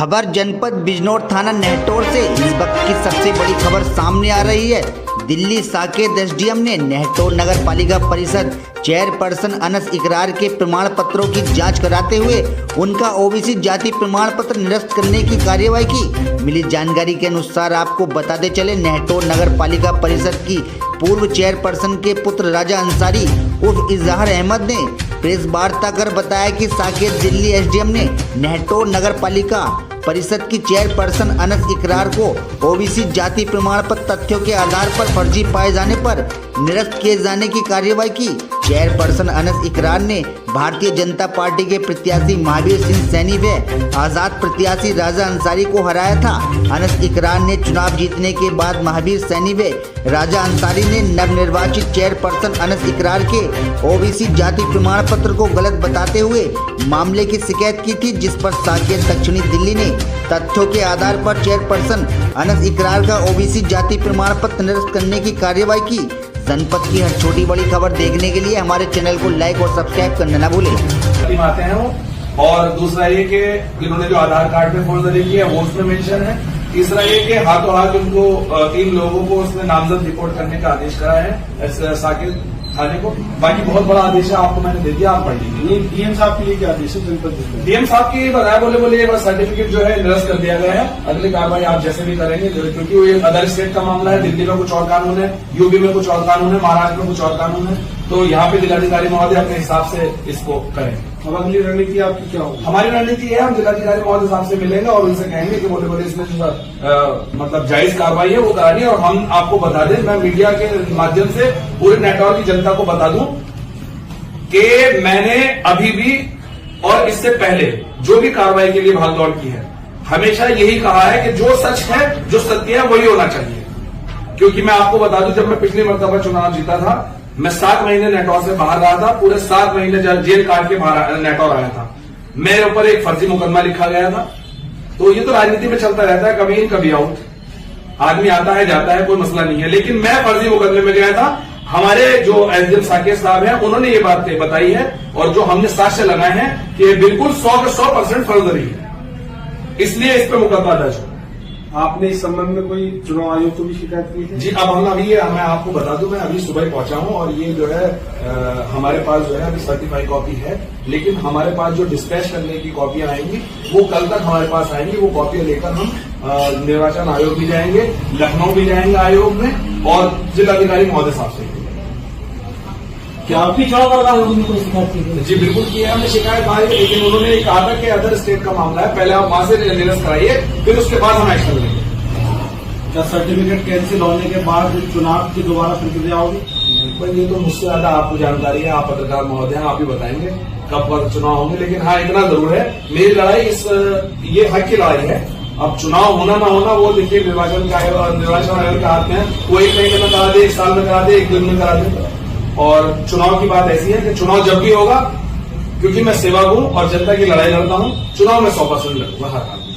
खबर जनपद बिजनौर थाना नेहटौर से इस वक्त की सबसे बड़ी खबर सामने आ रही है। दिल्ली साकेत एसडीएम ने नेहटौर नगर पालिका परिषद चेयरपर्सन अनस इकरार के प्रमाण पत्रों की जांच कराते हुए उनका ओबीसी जाति प्रमाण पत्र निरस्त करने की कार्यवाही की। मिली जानकारी के अनुसार आपको बताते चले, नेहटौर नगर पालिका परिषद की पूर्व चेयरपर्सन के पुत्र राजा अंसारी उर्फ इजहार अहमद ने प्रेस वार्ता कर बताया कि साकेत दिल्ली एसडीएम ने नेहटौर नगर पालिका परिषद की चेयरपर्सन अनस इकरार को ओबीसी जाति प्रमाण पत्र तथ्यों के आधार पर फर्जी पाए जाने पर निरस्त किए जाने की कार्यवाही की। चेयरपर्सन अनस इकरार ने भारतीय जनता पार्टी के प्रत्याशी महावीर सिंह सैनी व आजाद प्रत्याशी राजा अंसारी को हराया था। अनस इकरार ने चुनाव जीतने के बाद महावीर सैनी व राजा अंसारी ने नवनिर्वाचित चेयरपर्सन अनस इकरार के ओबीसी जाति प्रमाण पत्र को गलत बताते हुए मामले की शिकायत की थी, जिस पर साकेत दक्षिणी दिल्ली ने तथ्यों के आधार पर चेयरपर्सन अनस इकरार का ओबीसी जाति प्रमाण पत्र निरस्त करने की कार्यवाही की। जनपद की हर छोटी बड़ी खबर देखने के लिए हमारे चैनल को लाइक और सब्सक्राइब करना न भूलें। आते हैं और दूसरा ये कि इन्होंने जो आधार कार्ड पे फोर्जरी की है वो उसमें मेंशन है। तीसरा ये कि हाथों हाथ उनको 3 लोगों को उसने नामजद रिपोर्ट करने का आदेश करा है साकेत थाने को। बाकी बहुत बड़ा आदेश है, आपको मैंने दे दिया, आप पढ़ लीजिए। डीएम साहब के लिए क्या आदेश है? डीएम साहब की बताया बोले बस सर्टिफिकेट जो है निरस्त कर दिया गया है। अगली कार्रवाई आप जैसे भी करेंगे, क्योंकि वो एक अदर स्टेट का मामला है। दिल्ली में कुछ और कानून है, यूपी में कुछ और कानून है, महाराष्ट्र में कुछ और कानून है, तो यहाँ पे जिलाधिकारी महोदय अपने हिसाब से इसको करें। अब अगली रणनीति आपकी क्या होगी? हमारी रणनीति है, हम जिलाधिकारी महोदय साहब से मिलेंगे और उनसे कहेंगे कि बोले इसमें मतलब जायज कार्रवाई है वो करानी है। और हम आपको बता दें, मैं मीडिया के माध्यम से पूरे नेटवर्क की जनता को बता दूं कि मैंने अभी भी और इससे पहले जो भी कार्रवाई के लिए भागदौड़ की है, हमेशा यही कहा है कि जो सच है, जो सत्य है, वही होना चाहिए। क्योंकि मैं आपको बता दूं, जब मैं पिछली मरतबा चुनाव जीता था, मैं 7 महीने नेटौर से बाहर रहा था। पूरे 7 महीने जेल काट के बाहर नेटौर आया था। मेरे ऊपर एक फर्जी मुकदमा लिखा गया था। तो ये तो राजनीति में चलता रहता है, कभी इन कभी आउट, आदमी आता है जाता है, कोई मसला नहीं है। लेकिन मैं फर्जी मुकदमे में गया था। हमारे जो एसडीएम साकेत साहब हैं, उन्होंने ये बात बताई है और जो हमने साक्ष्य लगाए हैं कि बिल्कुल 100% फर्जरी है, इसलिए इस पर मुकदमा दर्ज हो। आपने इस संबंध में कोई चुनाव आयोग को भी शिकायत की है? जी, अब हम अभी मैं आपको बता दूं, मैं अभी सुबह ही पहुंचा हूं और ये जो है हमारे पास जो है अभी सर्टिफाइड कॉपी है, लेकिन हमारे पास जो डिस्पैच करने की कॉपियां आएंगी वो कल तक हमारे पास आएंगी। वो कॉपियां लेकर हम निर्वाचन आयोग भी जाएंगे, लखनऊ भी जाएंगे आयोग में और जिलाधिकारी महोदय साहब से। क्या आपकी चुनाव आयोग में कोई शिकायत की? जी बिल्कुल की है, हमने शिकायत आई, लेकिन उन्होंने कहा था कि अदर स्टेट का मामला है, पहले आप वहां से निरस्त कराइए, फिर उसके बाद हम एक्शन लेंगे। क्या सर्टिफिकेट कैंसिल होने के बाद चुनाव की दोबारा प्रक्रिया होगी? ये तो मुझसे ज्यादा आपको जानकारी है, आप पत्रकार महोदय हैं, आप ही बताएंगे कब चुनाव होंगे। लेकिन हाँ, इतना जरूर है, मेरी लड़ाई ये हक की लड़ाई है। अब चुनाव होना ना होना वो देखिए निर्वाचन आयोग के हाथ में है। वो 1 महीने में करा दे, 1 साल में करा दे, 1 दिन में करा दे। और चुनाव की बात ऐसी है कि चुनाव जब भी होगा, क्योंकि मैं सेवक हूं और जनता की लड़ाई लड़ता हूं, चुनाव में 100% लड़ूंगा हर हाल में।